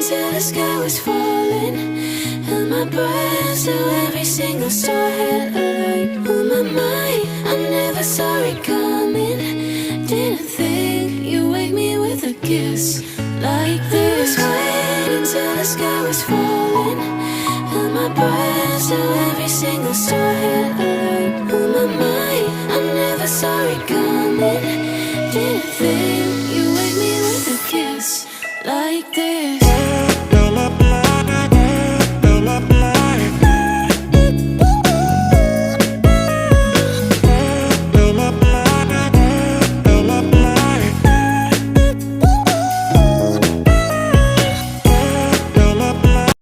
till the sky was falling. Held my breath till every single star had a light. On my mind, I never saw it coming. Didn't think you'd wake me with a kiss like this. Waiting till the sky was falling. Held my breath till every single star had a light. On my mind, I never saw it coming. Didn't think you'd wake me with a kiss like this.